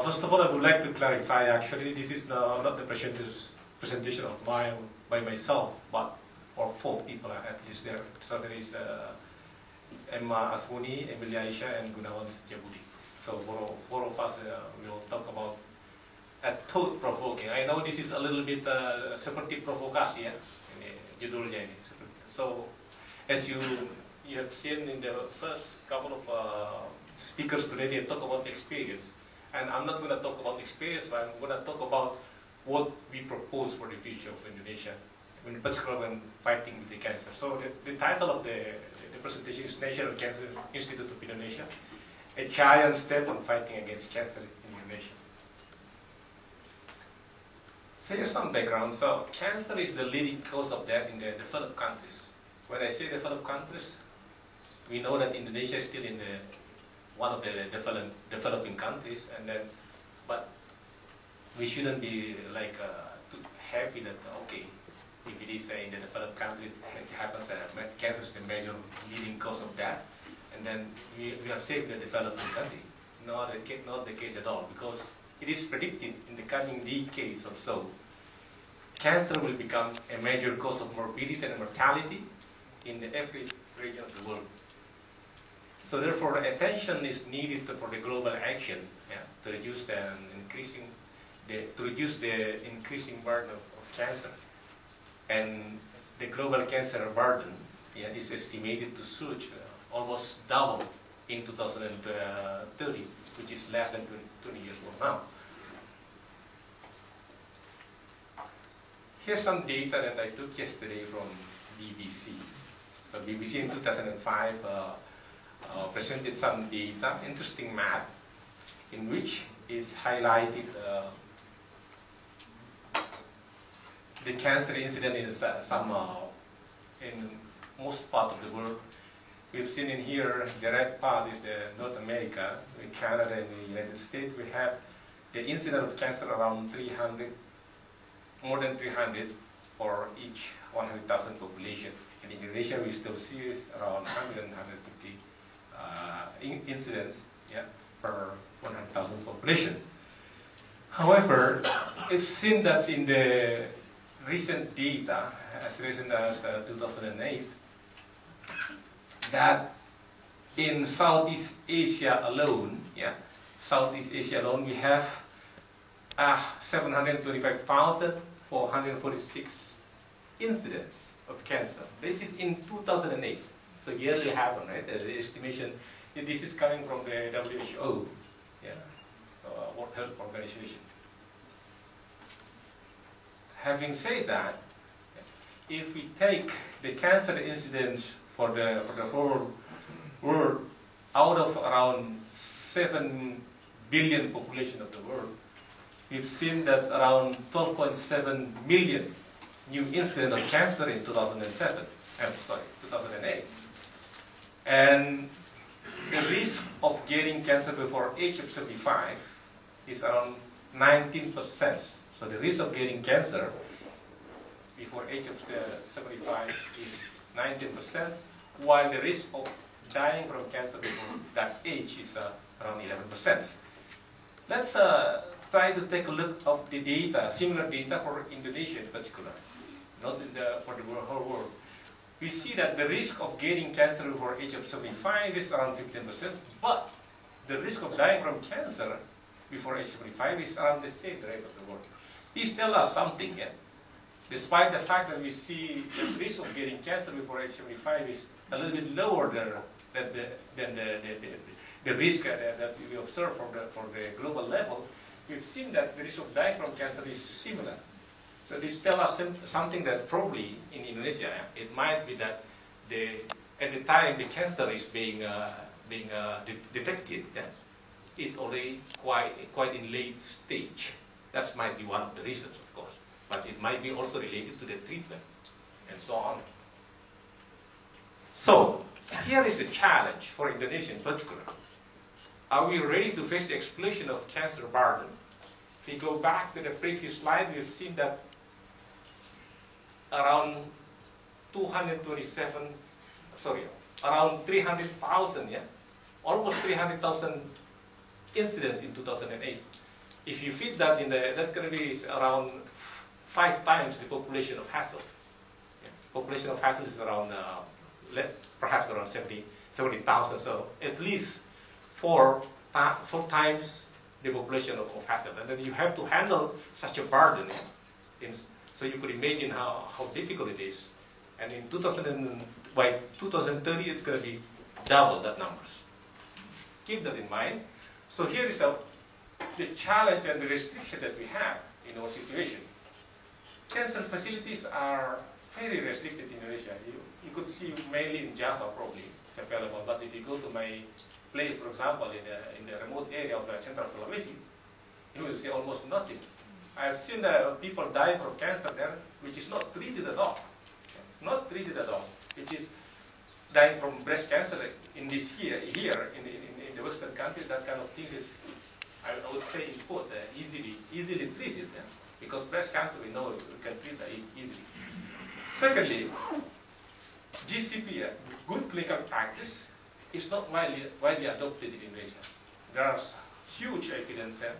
First of all, I would like to clarify, actually, this is not the presentation of by myself, but or four people at least there. So there is Emma Asmuni, Emilia Aisha, and Gunawan Setiabudi. So four of us will talk about thought-provoking. I know this is a little bit seperti provokasi ya, ini judulnya ini. So as you have seen in the first couple of speakers today, they talk about experience. And I'm not going to talk about experience, but I'm going to talk about what we propose for the future of Indonesia, in particular when fighting with the cancer. So the title of the presentation is National Cancer Institute of Indonesia, a giant step on fighting against cancer in Indonesia. So here's some background. So cancer is the leading cause of death in the developed countries. When I say developed countries, we know that Indonesia is still in one of the developing countries, and then, but we shouldn't be like too happy that okay, if it is in the developed countries, it happens that cancer is the major leading cause of death, and then we are safe in the developing country. Not the case at all, because it is predicted in the coming decades or so, cancer will become a major cause of morbidity and mortality in every region of the world. So therefore, attention is needed for the global action, to reduce the increasing burden of cancer. And the global cancer burden is estimated to surge almost double in 2030, which is less than 20 years from now. Here's some data that I took yesterday from BBC. So BBC in 2005 presented some data, interesting map, in which is highlighted the cancer incident in in most part of the world. We've seen in here, the red part is the North America, in Canada and the United States. We have the incidence of cancer around 300, more than 300 for each 100,000 population. In Indonesia, we still see is around 100 and 150 incidents per 100,000 population. However, it's seen that in the recent data, as recent as 2008, that in Southeast Asia alone, we have 725,446 incidents of cancer. This is in 2008. So yearly happen, right? The estimation, this is coming from the WHO, World Health Organization. Having said that, if we take the cancer incidence for the whole world, out of around 7 billion population of the world, we've seen that around 12.7 million new incidents of cancer in 2008. And the risk of getting cancer before age of 75 is around 19%. So the risk of getting cancer before age of 75 is 19%, while the risk of dying from cancer before that age is around 11%. Let's try to take a look of the data, similar data for Indonesia in particular, not for the whole world. We see that the risk of getting cancer before age of 75 is around 15%, but the risk of dying from cancer before age 75 is around the same rate of the world. This tells us something, despite the fact that we see the risk of getting cancer before age 75 is a little bit lower than the risk that we observe for the global level. We've seen that the risk of dying from cancer is similar. So this tells us something that probably in Indonesia, it might be that at the time the cancer is being detected, is already quite in late stage. That might be one of the reasons, of course, but it might be also related to the treatment and so on. So here is the challenge for Indonesia in particular. Are we ready to face the explosion of cancer burden? If we go back to the previous slide, we've seen that around 300,000, almost 300,000 incidents in 2008. If you feed that in the, that's going to be around 5 times the population of Hasselt. Yeah. Population of Hasselt is around, perhaps around 70,000. So at least four times the population of Hasselt. And then you have to handle such a burden. So you could imagine how difficult it is. And in by 2030, it's going to be double that numbers. Keep that in mind. So here is the challenge and the restriction that we have in our situation. Cancer facilities are very restricted in Indonesia. You could see mainly in Java probably it's available, but if you go to my place, for example, in the remote area of the Central Sulawesi, you will see almost nothing. I have seen people die from cancer there, which is not treated at all. Not treated at all. Which is dying from breast cancer in this here in the Western countries. That kind of things is, I would say, in quote, easily treated. Yeah? Because breast cancer, we know we can treat that easily. Secondly, GCP, good clinical practice, is not widely adopted in Indonesia. There are huge evidence there.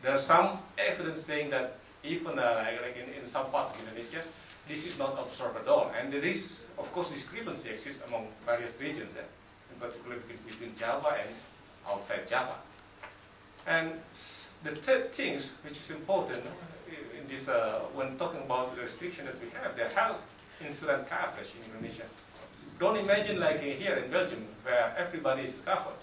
There are some evidence saying that even like in some parts of Indonesia, this is not observed at all. And there is, of course, discrepancy exists among various regions, in particular between Java and outside Java. And the third thing, which is important in this, when talking about the restriction that we have, the health insurance coverage in Indonesia. Don't imagine like here in Belgium, where everybody is covered.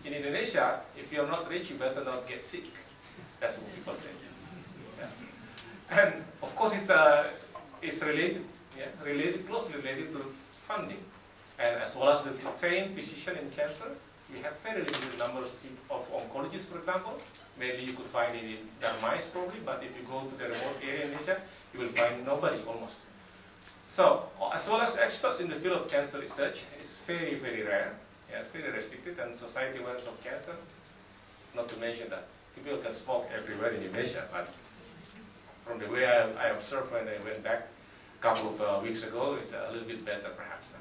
In Indonesia, if you're not rich, you better not get sick. That's what people say. Yeah. And of course, it's related, closely related to funding, and as well as the trained physician in cancer. We have very limited number of oncologists, for example. Maybe you could find it in Darmais probably, but if you go to the remote area in Indonesia, you will find nobody almost. So, as well as experts in the field of cancer research, it's very, very rare, very restricted, and society awareness of cancer, not to mention that people can smoke everywhere in Indonesia, but from the way I observed when I went back a couple of weeks ago, it's a little bit better perhaps now.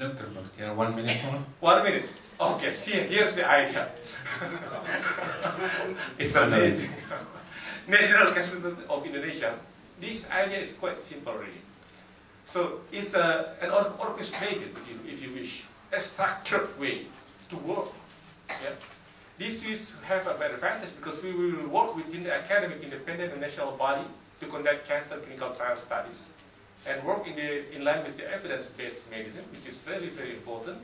Dr. Baktiar, 1 minute more. 1 minute. Okay, see, here's the idea. It's amazing. National Cancer Institute of Indonesia. This idea is quite simple, really. So it's an orchestrated, if you wish, a structured way to work. Yeah? This will have an advantage because we will work within the academic, independent, and national body to conduct cancer clinical trial studies and work in line with the evidence-based medicine, which is very, very important.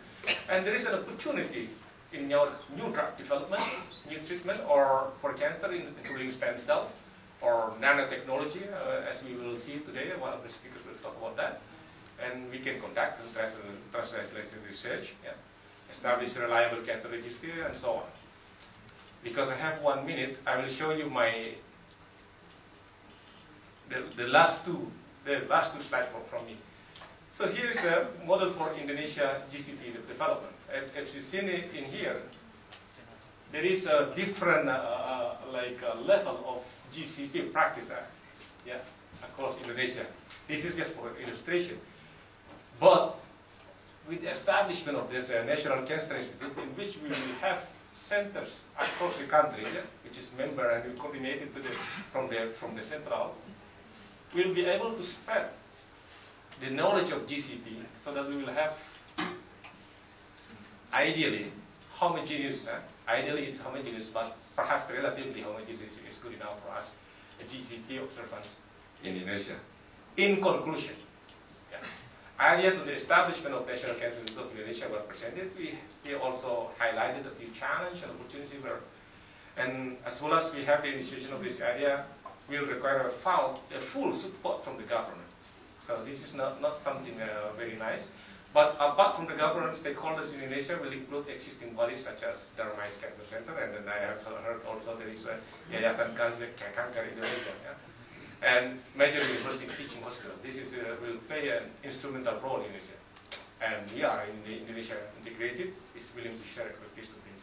And there is an opportunity in your new drug development, new treatment, or for cancer, including stem cells, or nanotechnology, as we will see today. One of the speakers will talk about that. And we can conduct translational research, establish reliable cancer registry, and so on. Because I have 1 minute, I will show you the last two slides from me. So here is the model for Indonesia GCP development. As you see in here, there is a different level of GCP practice across Indonesia. This is just for illustration. But with the establishment of this National Cancer Institute, in which we will have centers across the country, which is member and will coordinate it from the central, we'll be able to spread the knowledge of GCP so that we will have ideally homogeneous. Ideally, it's homogeneous, but perhaps relatively homogeneous is good enough for us. A GCP observance in Indonesia. In conclusion, ideas on the establishment of National Cancer Institute of Indonesia were presented. We also highlighted a few challenges and opportunities, and as well as we have the initiation of this idea, will require a full support from the government. So this is not something very nice. But apart from the government, stakeholders in Indonesia will include existing bodies such as Darmais Cancer Center, and then I have heard also there is a Yayasan Kanker Indonesia, and major university teaching hospital. This will play an instrumental role in Indonesia. And we are in the Indonesia integrated is willing to share expertise to bring